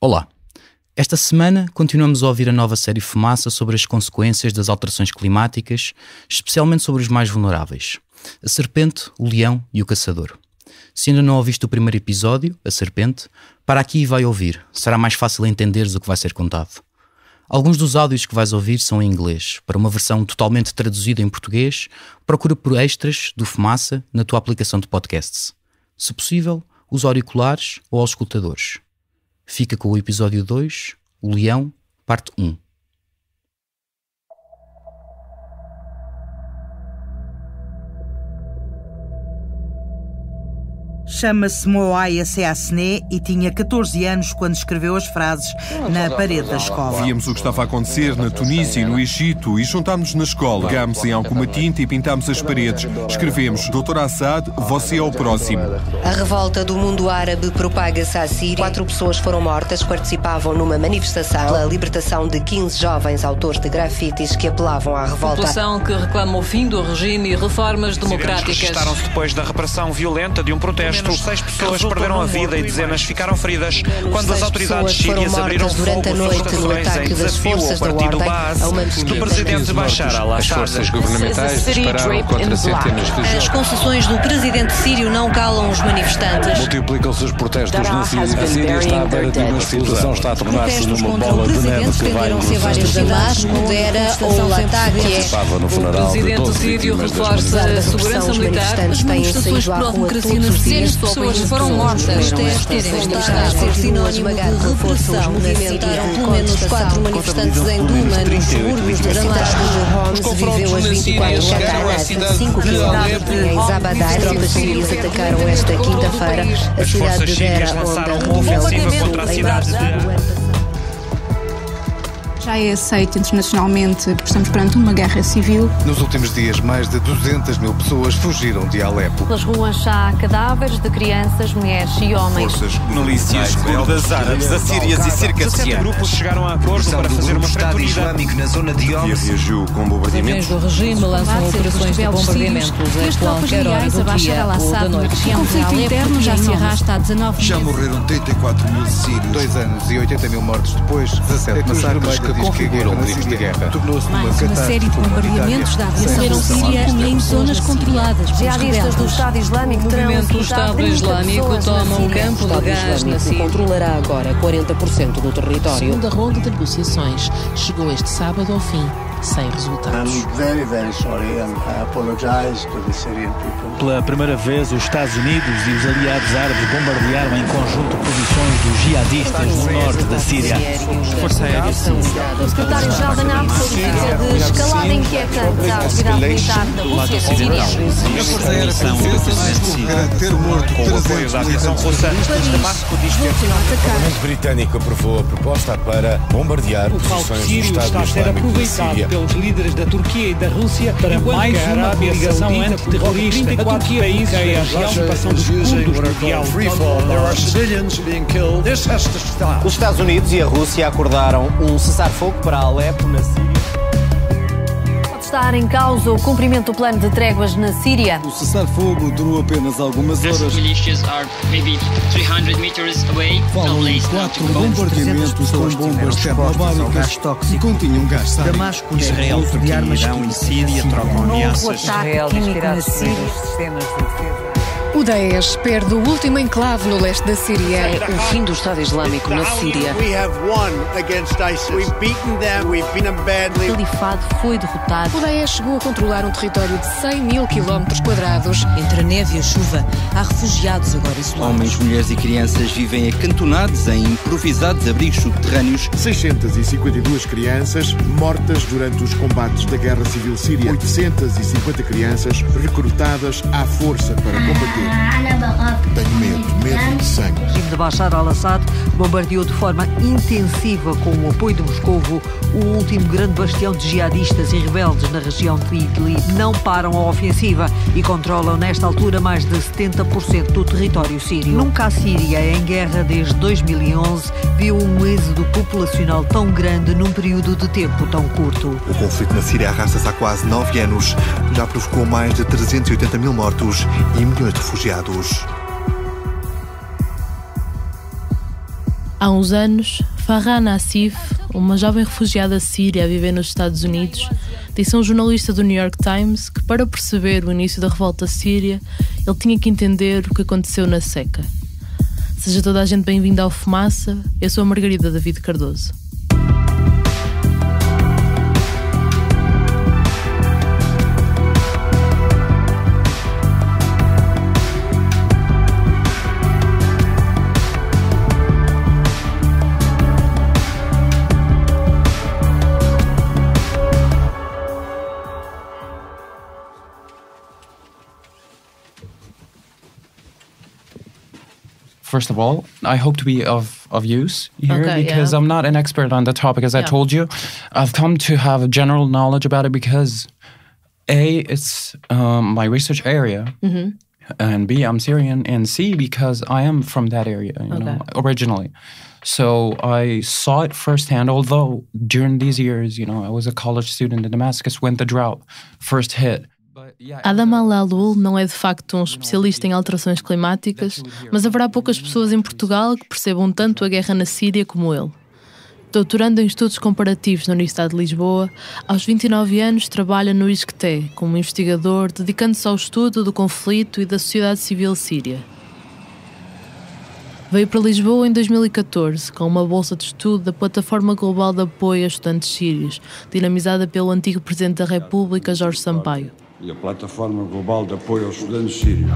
Olá! Esta semana continuamos a ouvir a nova série Fumaça sobre as consequências das alterações climáticas, especialmente sobre os mais vulneráveis: a serpente, o leão e o caçador. Se ainda não ouviste o primeiro episódio, a serpente, para aqui e vai ouvir, será mais fácil entenderes o que vai ser contado. Alguns dos áudios que vais ouvir são em inglês. Para uma versão totalmente traduzida em português, procura por extras do Fumaça na tua aplicação de podcasts. Se possível, usa auriculares ou auscultadores. Fica com o episódio 2, o Leão, parte 1. Chama-se Moaia Seasné e tinha 14 anos quando escreveu as frases na parede da escola. Víamos o que estava a acontecer na Tunísia e no Egito e juntámos na escola. Pegámos em alguma tinta e pintámos as paredes. Escrevemos: Dr. Assad, você é o próximo. A revolta do mundo árabe propaga-se à Síria. 4 pessoas foram mortas, participavam numa manifestação pela libertação de 15 jovens autores de grafites que apelavam à revolta. População que reclama o fim do regime e reformas democráticas. Registaram-se depois da repressão violenta de um protesto. 6 pessoas perderam a vida e dezenas ficaram feridas quando as autoridades sírias abriram fogo durante no ataque das forças da ordem a uma do presidente Bashar al-Assad. As forças governamentais dispararam contra centenas de jovens. As concessões do presidente sírio não calam os manifestantes. Multiplicam-se os protestos na Síria. A Síria está à beira de uma explosão, está a tornar-se numa bola de neve que vai ser várias Damasco, Dera ou Latakia. Participava no funeral de 12 sírio vítimas das reforça a segurança militar. As manifestações pró-democracia na Síria. Pessoas foram mortas. Sinónimo de repressão. Movimentaram pelo menos 4 manifestantes em Duma, nos subúrbios de Damasco. Homs viveu as 24 horas a 5 km em Zabadá. As tropas sírias atacaram esta quinta-feira a cidade de Dera, onde a ofensiva contra a cidade de... Já é aceito internacionalmente que estamos perante uma guerra civil. Nos últimos dias, mais de 200 mil pessoas fugiram de Alepo. Pelas ruas há cadáveres de crianças, mulheres e homens. Forças milícias curdas árabes, assírias e circassianas. 17 grupos chegaram a acordo para fazer uma Estado Islâmico na zona de Homs. Reagiu com bombardeamentos. Do regime lançam operações de bombardeamentos a qualquer hora do dia ou da noite. O conflito interno já se arrasta há 19 meses. Já morreram 84 mil sírios. 2 anos e 80 mil mortos depois, 17 massacres que configuram crimes de guerra. Tornou-se mais uma série de bombardeamentos da aviação síria em zonas controladas. Jihadistas do Estado Islâmico O movimento do Estado Islâmico toma um campo de gás na Síria. Controlará agora 40% do território. A segunda ronda de negociações chegou este sábado ao fim, sem resultados. Pela primeira vez, os Estados Unidos e os aliados árabes bombardearam em conjunto posições dos jihadistas no norte da Síria. Força Aérea O secretário-geral da NATO solicita de escalada inquietante da atividade militar da Rússia e Síria. A Força Aérea francesa ter morto com o apoio da aviação russa. Damasco diz que o Parlamento britânico aprovou a proposta para bombardear posições do Estado Islâmico da Síria. Pelos líderes da Turquia e da Rússia para mais uma ligação antiterrorista. A Turquia bloqueia a região passando dos curdos por diálogo. Os Estados Unidos e a Rússia acordaram um cessar-fogo para Alepo, na Síria. Pode estar em causa o cumprimento do plano de tréguas na Síria. O cessar-fogo durou apenas algumas horas. Falam em 4 bombardeamentos com bombas termobáricas que continham gás sárico. Damasco, Israel, Turquia, Irão e Síria trocam ameaças. Israel disparado os sistemas de defesa. O Daesh perde o último enclave no leste da Síria. O fim do Estado Islâmico na Síria. O califado foi derrotado. O Daesh chegou a controlar um território de 100 mil quilómetros quadrados. Entre a neve e a chuva, há refugiados agora isolados. Homens, mulheres e crianças vivem acantonados em improvisados abrigos subterrâneos. 652 crianças mortas durante os combates da Guerra Civil Síria. 850 crianças recrutadas à força para combater. Tenho medo de sangue. O regime de Bashar al-Assad bombardeou de forma intensiva, com o apoio de Moscovo, o último grande bastião de jihadistas e rebeldes na região de Idlib. Não param a ofensiva e controlam nesta altura mais de 70% do território sírio. Nunca a Síria, em guerra desde 2011, viu um êxodo populacional tão grande num período de tempo tão curto. O conflito na Síria arrasta-se há quase 9 anos. Já provocou mais de 380 mil mortos e milhões de refugiados. Há uns anos, Farah Nassif, uma jovem refugiada síria a viver nos Estados Unidos, disse a um jornalista do New York Times que, para perceber o início da revolta síria, ele tinha que entender o que aconteceu na seca. Seja toda a gente bem-vinda ao Fumaça, eu sou a Margarida David Cardoso. First of all, I hope to be of use here because I'm not an expert on the topic, as I told you. I've come to have a general knowledge about it because A, it's my research area, and B, I'm Syrian, and C, because I am from that area, you know, originally. So I saw it firsthand, although during these years, you know, I was a college student in Damascus when the drought first hit. Adam Al-Alul não é de facto um especialista em alterações climáticas, mas haverá poucas pessoas em Portugal que percebam tanto a guerra na Síria como ele. Doutorando em estudos comparativos na Universidade de Lisboa, aos 29 anos trabalha no ISCTE como investigador, dedicando-se ao estudo do conflito e da sociedade civil síria. Veio para Lisboa em 2014 com uma bolsa de estudo da Plataforma Global de Apoio a Estudantes Sírios, dinamizada pelo antigo Presidente da República, Jorge Sampaio. E a Plataforma Global de Apoio aos Estudantes Sírios.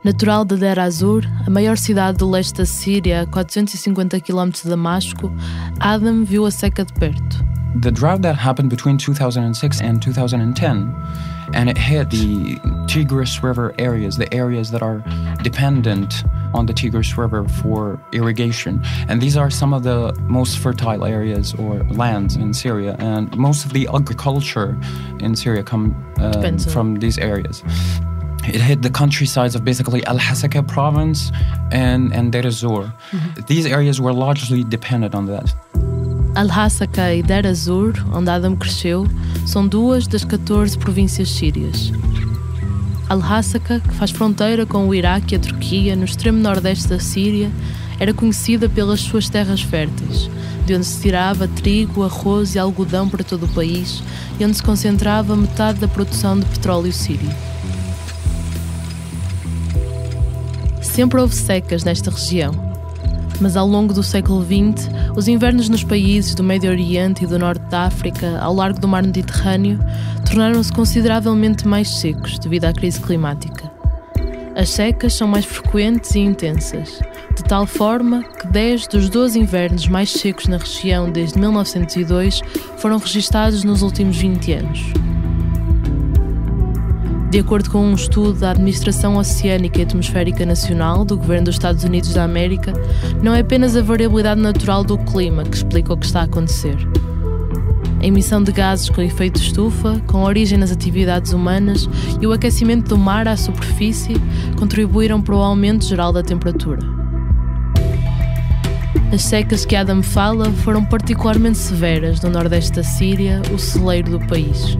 Natural de Deir ez-Zor, a maior cidade do leste da Síria, a 450 km de Damasco, Adam viu a seca de perto. The drought that happened between 2006 and 2010, and it hit the Tigris River areas, the areas that are dependent on the Tigris River for irrigation. And these are some of the most fertile areas or lands in Syria, and most of the agriculture in Syria come from these areas. It hit the countrysides of basically Al-Hasaka province and Deir ez-Zor. These areas were largely dependent on that. Al-Hasaka e Deir ez-Zor, onde Adam cresceu, são duas das 14 províncias sírias. Al-Hasaka, que faz fronteira com o Iraque e a Turquia, no extremo nordeste da Síria, era conhecida pelas suas terras férteis, de onde se tirava trigo, arroz e algodão para todo o país e onde se concentrava metade da produção de petróleo sírio. Sempre houve secas nesta região, mas ao longo do século XX, os invernos nos países do Médio Oriente e do Norte da África, ao largo do Mar Mediterrâneo, tornaram-se consideravelmente mais secos devido à crise climática. As secas são mais frequentes e intensas, de tal forma que 10 dos 12 invernos mais secos na região desde 1902 foram registados nos últimos 20 anos. De acordo com um estudo da Administração Oceânica e Atmosférica Nacional do Governo dos Estados Unidos da América, não é apenas a variabilidade natural do clima que explica o que está a acontecer. A emissão de gases com efeito estufa, com origem nas atividades humanas, e o aquecimento do mar à superfície contribuíram para o aumento geral da temperatura. As secas que Adam fala foram particularmente severas no nordeste da Síria, o celeiro do país.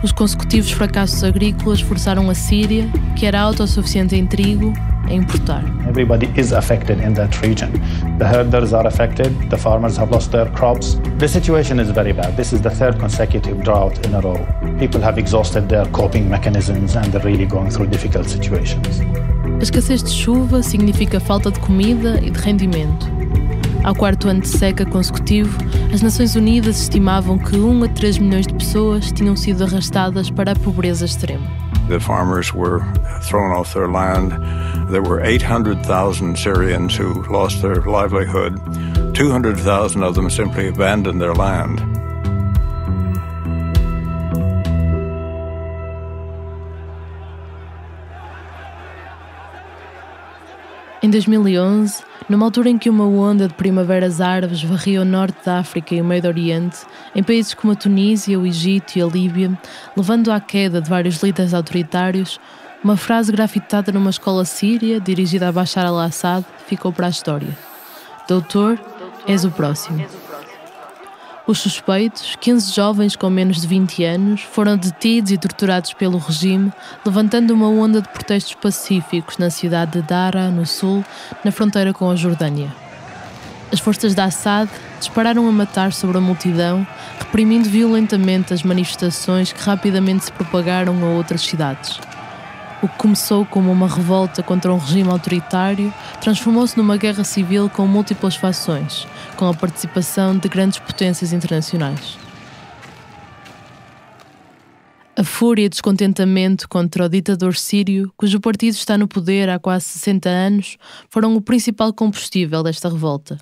Os consecutivos fracassos agrícolas forçaram a Síria, que era autossuficiente em trigo, a importar. Everybody is affected in that region. The herders are affected, the farmers have lost their crops. The situation is very bad. This is the third consecutive drought in a row. People have exhausted their coping mechanisms and they're really going through difficult situations. A escassez de chuva significa falta de comida e de rendimento. Ao quarto ano de seca consecutivo, as Nações Unidas estimavam que 1 a 3 milhões de pessoas tinham sido arrastadas para a pobreza extrema. The farmers were thrown off their land. There were 800,000 Syrians who lost their livelihood. 200,000 of them simply abandoned their land. Em 2011, numa altura em que uma onda de primaveras árabes varria o norte da África e o Médio Oriente, em países como a Tunísia, o Egito e a Líbia, levando à queda de vários líderes autoritários, uma frase grafitada numa escola síria, dirigida a Bashar al-Assad, ficou para a história. Doutor, és o próximo. Os suspeitos, 15 jovens com menos de 20 anos, foram detidos e torturados pelo regime, levantando uma onda de protestos pacíficos na cidade de Daraa, no sul, na fronteira com a Jordânia. As forças de Assad dispararam a matar sobre a multidão, reprimindo violentamente as manifestações que rapidamente se propagaram a outras cidades. O que começou como uma revolta contra um regime autoritário transformou-se numa guerra civil com múltiplas fações, com a participação de grandes potências internacionais. A fúria e descontentamento contra o ditador sírio, cujo partido está no poder há quase 60 anos, foram o principal combustível desta revolta.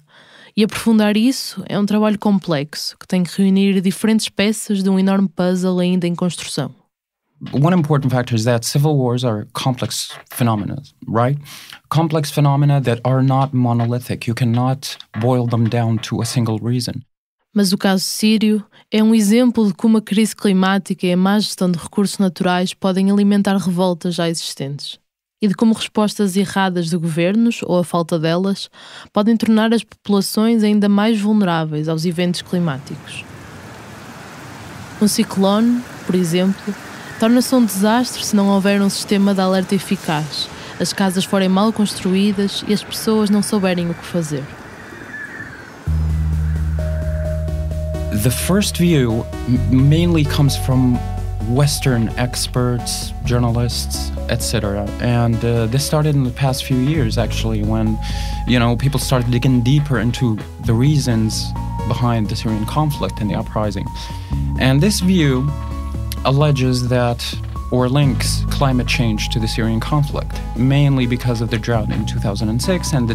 E aprofundar isso é um trabalho complexo, que tem que reunir diferentes peças de um enorme puzzle ainda em construção. One important factor is that civil wars are complex phenomena, right? Complex phenomena that are not monolithic. You cannot boil them down to a single reason. Mas o caso sírio é um exemplo de como a crise climática e a má gestão de recursos naturais podem alimentar revoltas já existentes. E de como respostas erradas de governos, ou a falta delas, podem tornar as populações ainda mais vulneráveis aos eventos climáticos. Um ciclone, por exemplo, torna-se um desastre se não houver um sistema de alerta eficaz, as casas forem mal construídas e as pessoas não souberem o que fazer. The first view mainly comes from Western experts, journalists, etc. And this started in the past few years, actually, when, people started digging deeper into the reasons behind the Syrian conflict and the uprising. And this view alleges that, or links climate change to the Syrian conflict, mainly because of the drought in 2006 and the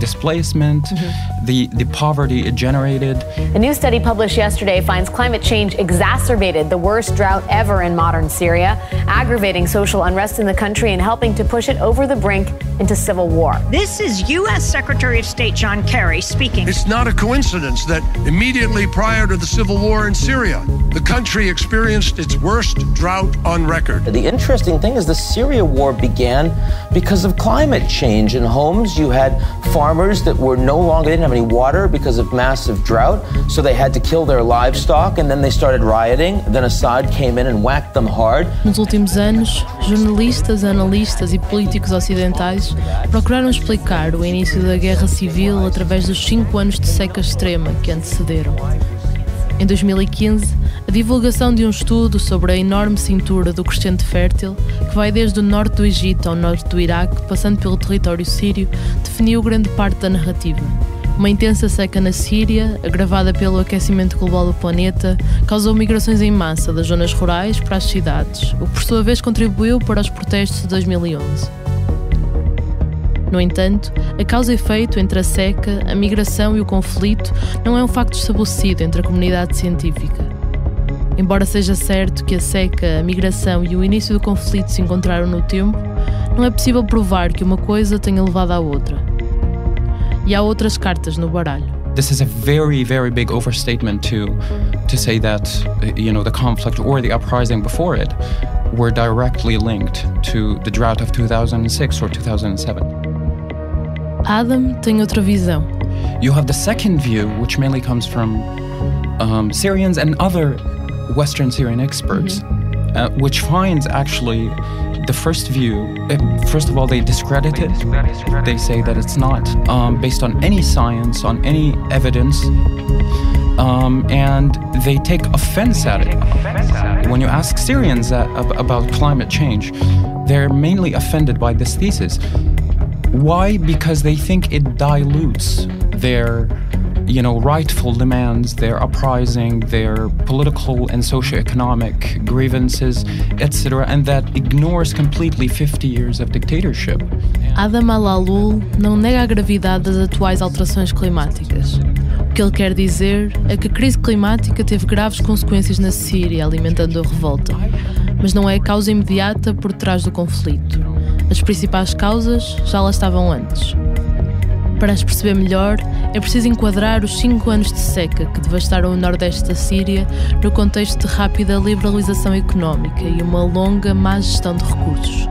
displacement, the poverty it generated. A new study published yesterday finds climate change exacerbated the worst drought ever in modern Syria, aggravating social unrest in the country and helping to push it over the brink into civil war. This is U.S. Secretary of State John Kerry speaking. It's not a coincidence that immediately prior to the civil war in Syria, the country experienced its worst drought on record. The interesting thing is the Syria war began because of climate change. In homes, you had farmers that didn't have any water because of massive drought, so they had to kill their livestock, and then they started rioting. Then Assad came in and whacked them hard. Nos últimos anos, jornalistas, analistas e políticos ocidentais procuraram explicar o início da guerra civil através dos 5 anos de seca extrema que antecederam. Em 2015, a divulgação de um estudo sobre a enorme cintura do crescente fértil, que vai desde o norte do Egito ao norte do Iraque, passando pelo território sírio, definiu grande parte da narrativa. Uma intensa seca na Síria, agravada pelo aquecimento global do planeta, causou migrações em massa das zonas rurais para as cidades, o que por sua vez contribuiu para os protestos de 2011. No entanto, a causa e efeito entre a seca, a migração e o conflito não é um facto estabelecido entre a comunidade científica. Embora seja certo que a seca, a migração e o início do conflito se encontraram no tempo, não é possível provar que uma coisa tenha levado à outra. E há outras cartas no baralho. This is a very, very big overstatement to say that, the conflict or the uprising before it were directly linked to the drought of 2006 or 2007. Adam tem outra visão. You have the second view, which mainly comes from Syrians and other Western Syrian experts, which finds actually the first view, first of all, they discredit it. They say that it's not based on any science, on any evidence, and they take offense at it. When you ask Syrians about climate change, they're mainly offended by this thesis. Why? Because they think it dilutes their, rightful demands, their uprising, their political and socio-economic grievances, etc., and that ignores completely 50 years of dictatorship. Adam Al-Alul não nega a gravidade das atuais alterações climáticas. O que ele quer dizer é que a crise climática teve graves consequências na Síria, alimentando a revolta, mas não é a causa imediata por trás do conflito. As principais causas já lá estavam antes. Para as perceber melhor, é preciso enquadrar os 5 anos de seca que devastaram o nordeste da Síria no contexto de rápida liberalização económica e uma longa má gestão de recursos.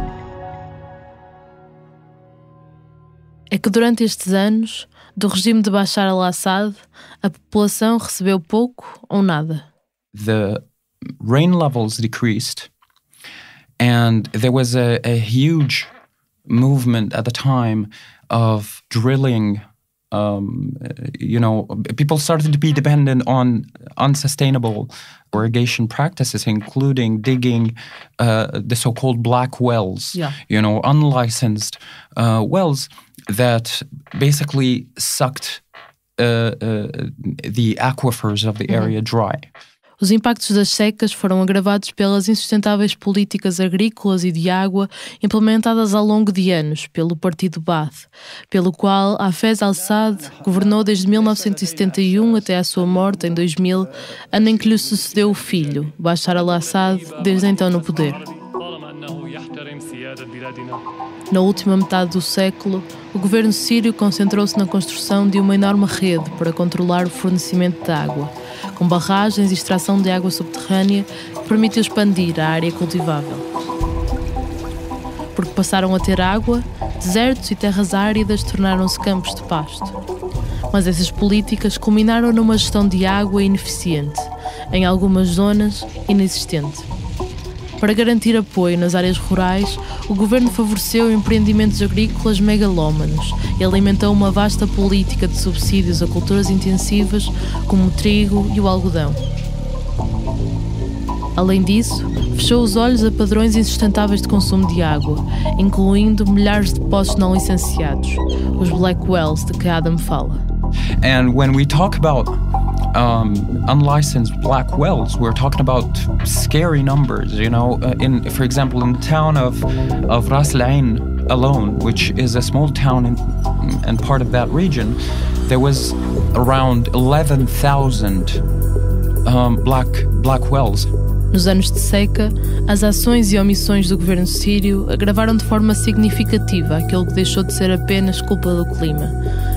é que durante estes anos do regime de Bashar al-Assad, a população recebeu pouco ou nada. The rain levels decreased, and there was a huge movement at the time of drilling. People started to be dependent on unsustainable irrigation practices, including digging the so-called black wells, unlicensed wells that basically sucked the aquifers of the area dry. Os impactos das secas foram agravados pelas insustentáveis políticas agrícolas e de água implementadas ao longo de anos pelo Partido Baath, pelo qual Hafez al-Assad governou desde 1971 até a sua morte em 2000, ano em que lhe sucedeu o filho, Bashar al-Assad, desde então no poder. Na última metade do século, o governo sírio concentrou-se na construção de uma enorme rede para controlar o fornecimento de água, com barragens e extração de água subterrânea que permitiu expandir a área cultivável. Porque passaram a ter água, desertos e terras áridas tornaram-se campos de pasto. Mas essas políticas culminaram numa gestão de água ineficiente, em algumas zonas inexistente. Para garantir apoio nas áreas rurais, o governo favoreceu empreendimentos agrícolas megalómanos e alimentou uma vasta política de subsídios a culturas intensivas como o trigo e o algodão. Além disso, fechou os olhos a padrões insustentáveis de consumo de água, incluindo milhares de poços não licenciados, os Black Wells de que Adam fala. And when we talk about unlicensed black wells, we're talking about scary numbers. For example, in the town of Ras Al Ain alone, which is a small town and part of that region, there was around 11,000 black wells. Nos anos de seca, as ações e omissões do governo sírio agravaram de forma significativa aquilo que deixou de ser apenas culpa do clima,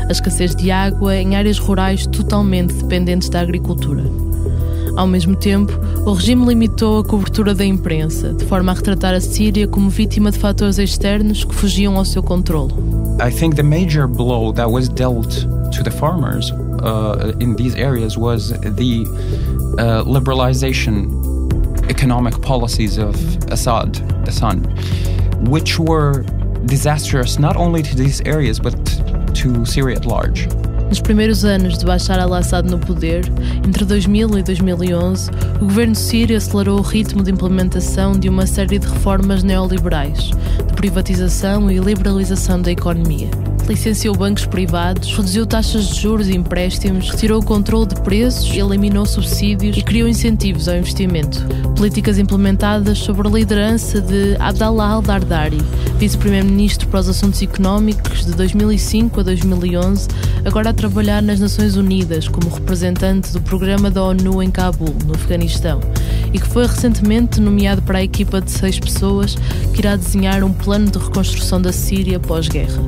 a escassez de água em áreas rurais totalmente dependentes da agricultura. Ao mesmo tempo, o regime limitou a cobertura da imprensa, de forma a retratar a Síria como vítima de fatores externos que fugiam ao seu controle. I think the major blow that was dealt to the farmers in these areas was the liberalization economic policies of Assad, the son, which were disastrous not only to these areas but to Syria at large. Nos primeiros anos de Bashar al-Assad no poder, entre 2000 e 2011, o governo sírio acelerou o ritmo de implementação de uma série de reformas neoliberais, de privatização e liberalização da economia. Licenciou bancos privados, reduziu taxas de juros e empréstimos, retirou o controle de preços, eliminou subsídios e criou incentivos ao investimento. Políticas implementadas sob a liderança de Abdallah al-Dardari, vice-primeiro-ministro para os assuntos económicos de 2005 a 2011, agora a trabalhar nas Nações Unidas como representante do programa da ONU em Cabul, no Afeganistão, e que foi recentemente nomeado para a equipa de 6 pessoas que irá desenhar um plano de reconstrução da Síria pós-guerra.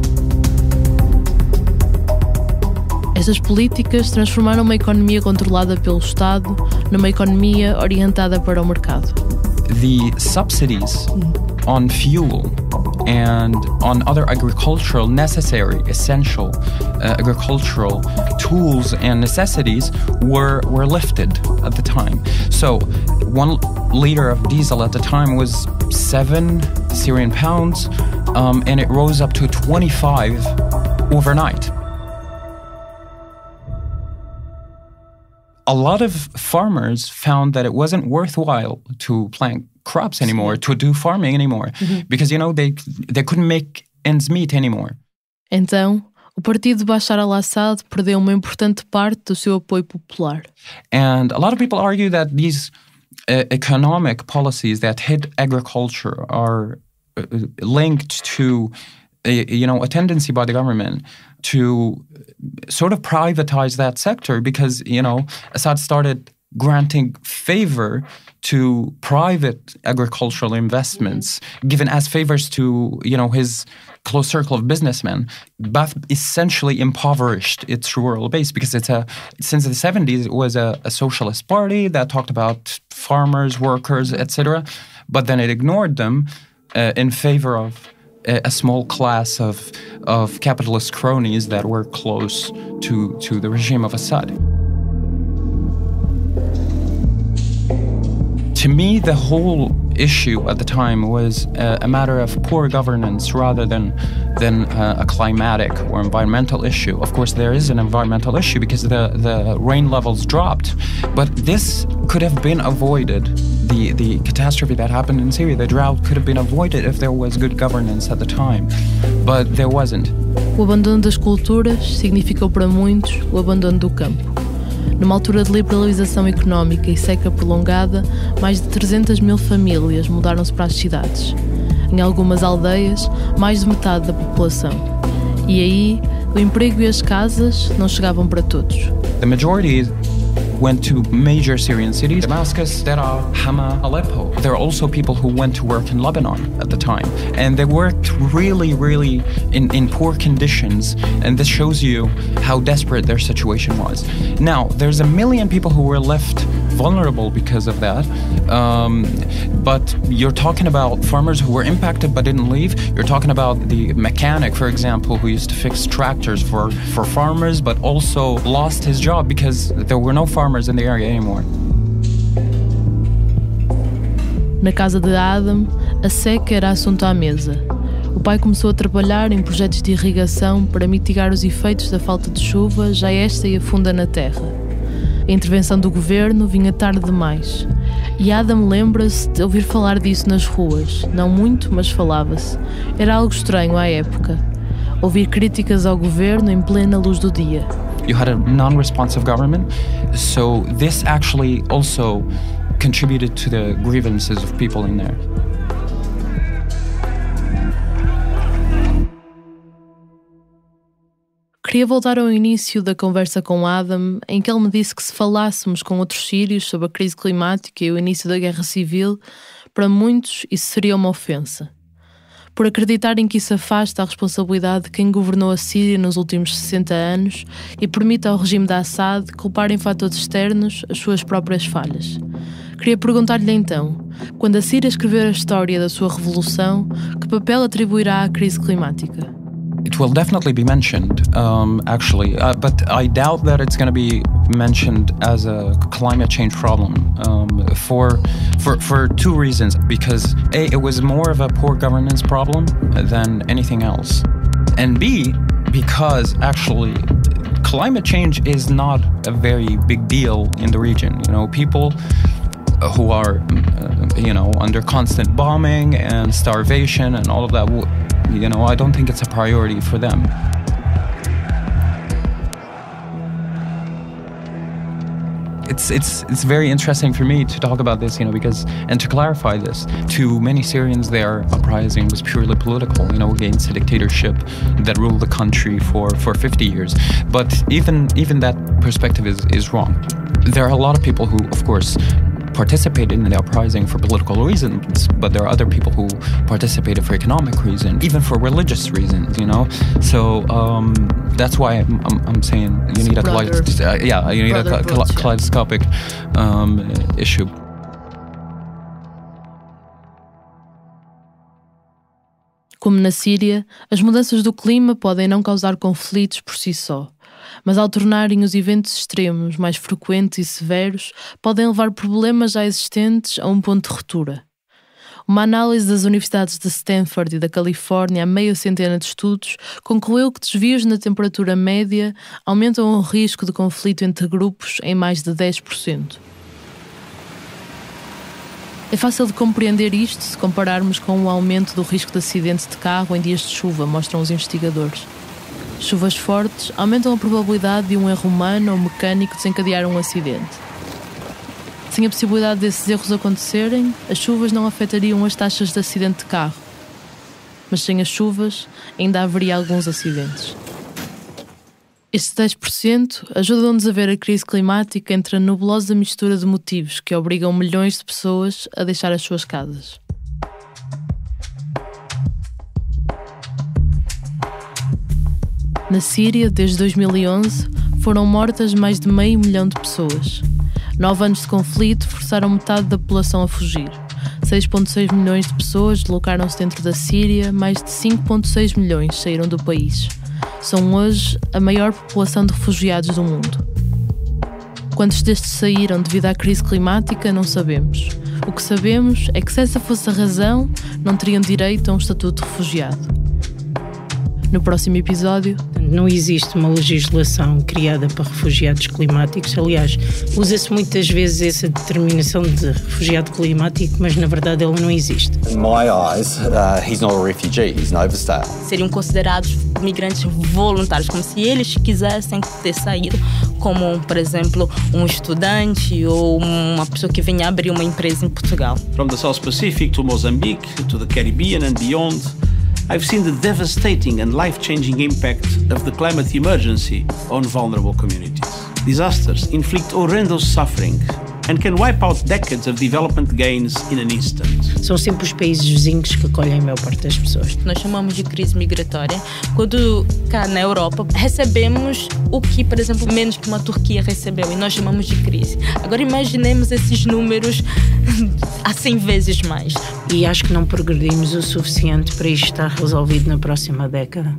Estas políticas transformaram uma economia controlada pelo Estado numa economia orientada para o mercado. The subsidies on fuel and on other agricultural necessary, essential agricultural tools and necessities were lifted at the time. So 1 liter of diesel at the time was 7 Syrian pounds, and it rose up to 25 overnight. A lot of farmers found that it wasn't worthwhile to plant crops anymore, to do farming anymore, because, they couldn't make ends meet anymore. Então, o partido de Bashar al-Assad perdeu uma importante parte do seu apoio popular. And a lot of people argue that these economic policies that hit agriculture are linked to a tendency by the government to sort of privatize that sector because, Assad started granting favor to private agricultural investments, given as favors to, his close circle of businessmen. Baath essentially impoverished its rural base because since the 70s, it was a socialist party that talked about farmers, workers, etc. But then it ignored them in favor of a small class of capitalist cronies that were close to the regime of Assad. To me, the whole issue at the time was a matter of poor governance rather than a climatic or environmental issue. Of course, there is an environmental issue because the rain levels dropped, but this could have been avoided. The catastrophe that happened in Syria, the drought, could have been avoided if there was good governance at the time, but there wasn't. O abandono das culturas significou para muitos o abandono do campo. Numa altura de liberalização económica e seca prolongada, mais de 300 mil famílias mudaram-se para as cidades. Em algumas aldeias, mais de metade da população. E aí, o emprego e as casas não chegavam para todos. The majority went to major Syrian cities, Damascus, Daraa, Hama, Aleppo. There are also people who went to work in Lebanon at the time, and they worked really in poor conditions, and this shows you how desperate their situation was. Now, there's 1 million people who were left vulnerable because of that, but you're talking about farmers who were impacted but didn't leave. You're talking about the mechanic, for example, who used to fix tractors for farmers but also lost his job because there were no farmers in the area anymore. Na casa de Adam, a seca era assunto à mesa. O pai começou a trabalhar em projetos de irrigação para mitigar os efeitos da falta de chuva, já esta ia funda na terra. A intervenção do governo vinha tarde demais. E Adam lembra-se de ouvir falar disso nas ruas. Não muito, mas falava-se. Era algo estranho à época. Ouvir críticas ao governo em plena luz do dia. You had a non-responsive government, so this actually also contributed to the grievances of people in there. Queria voltar ao início da conversa com Adam, em que ele me disse que se falássemos com outros sírios sobre a crise climática e o início da guerra civil, para muitos isso seria uma ofensa. Por acreditarem que isso afasta a responsabilidade de quem governou a Síria nos últimos 60 anos e permite ao regime de Assad culpar em fatores externos as suas próprias falhas. Queria perguntar-lhe então, quando a Síria escrever a história da sua revolução, que papel atribuirá à crise climática? It will definitely be mentioned, actually, but I doubt that it's going to be mentioned as a climate change problem for two reasons. Because A, it was more of a poor governance problem than anything else, and B, because actually climate change is not a very big deal in the region. You know, people who are, under constant bombing and starvation and all of that, I don't think it's a priority for them. It's very interesting for me to talk about this, because, and to clarify this, to many Syrians, their uprising was purely political, against a dictatorship that ruled the country for 50 years. But even that perspective is wrong. There are a lot of people who, of course, participated in the uprising for political reasons, but there are other people who participated for economic reasons, even for religious reasons, So that's why I'm saying you need a kaleidoscopic issue. Como na Síria, as mudanças do clima podem não causar conflitos por si só, mas ao tornarem os eventos extremos mais frequentes e severos, podem levar problemas já existentes a um ponto de ruptura. Uma análise das universidades de Stanford e da Califórnia a meia centena de estudos concluiu que desvios na temperatura média aumentam o risco de conflito entre grupos em mais de 10%. É fácil de compreender isto se compararmos com o aumento do risco de acidente de carro em dias de chuva, mostram os investigadores. Chuvas fortes aumentam a probabilidade de um erro humano ou mecânico desencadear um acidente. Sem a possibilidade desses erros acontecerem, as chuvas não afetariam as taxas de acidente de carro. Mas sem as chuvas, ainda haveria alguns acidentes. Estes 10% ajudam-nos a ver a crise climática entre a nebulosa mistura de motivos que obrigam milhões de pessoas a deixar as suas casas. Na Síria, desde 2011, foram mortas mais de 500 mil de pessoas. 9 anos de conflito forçaram metade da população a fugir. 6,6 milhões de pessoas deslocaram-se dentro da Síria, mais de 5,6 milhões saíram do país. São hoje a maior população de refugiados do mundo. Quantos destes saíram devido à crise climática, não sabemos. O que sabemos é que, se essa fosse a razão, não teriam direito a um estatuto de refugiado. No próximo episódio... Não existe uma legislação criada para refugiados climáticos. Aliás, usa-se muitas vezes essa determinação de refugiado climático, mas na verdade ela não existe. In my eyes, he's not a refugee, he's an overstay. Seriam considerados migrantes voluntários, como se eles quisessem ter saído, como, por exemplo, um estudante ou uma pessoa que venha abrir uma empresa em Portugal. From the South Pacific to Mozambique, to the Caribbean and beyond, I've seen the devastating and life-changing impact of the climate emergency on vulnerable communities. Disasters inflict horrendous suffering and can wipe out decades of development gains in an instant. São sempre os países vizinhos que acolhem a maior parte das pessoas. Nós chamamos de crise migratória quando cá na Europa recebemos o que, por exemplo, menos que uma Turquia recebeu, e nós chamamos de crise. Agora imaginemos esses números a 100 vezes mais. E acho que não progredimos o suficiente para isto estar resolvido na próxima década.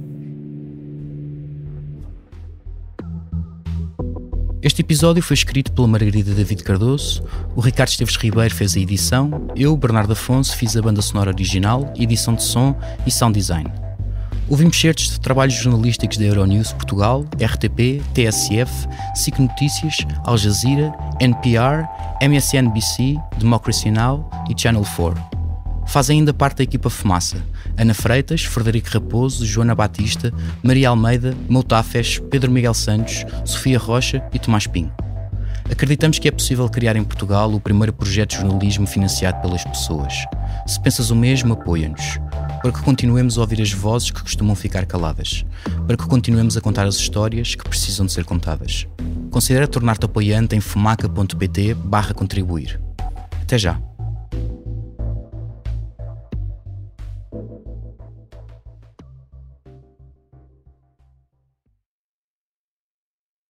Este episódio foi escrito pela Margarida David Cardoso, o Ricardo Esteves Ribeiro fez a edição, eu, Bernardo Afonso, fiz a banda sonora original, edição de som e sound design. Ouvimos certos de trabalhos jornalísticos da Euronews Portugal, RTP, TSF, SIC Notícias, Al Jazeera, NPR, MSNBC, Democracy Now! E Channel 4. Faz ainda parte da equipa Fumaça: Ana Freitas, Frederico Raposo, Joana Batista, Maria Almeida, Moutafes, Pedro Miguel Santos, Sofia Rocha e Tomás Pinho. Acreditamos que é possível criar em Portugal o primeiro projeto de jornalismo financiado pelas pessoas. Se pensas o mesmo, apoia-nos. Para que continuemos a ouvir as vozes que costumam ficar caladas. Para que continuemos a contar as histórias que precisam de ser contadas. Considera tornar-te apoiante em fumaca.pt/contribuir. Até já!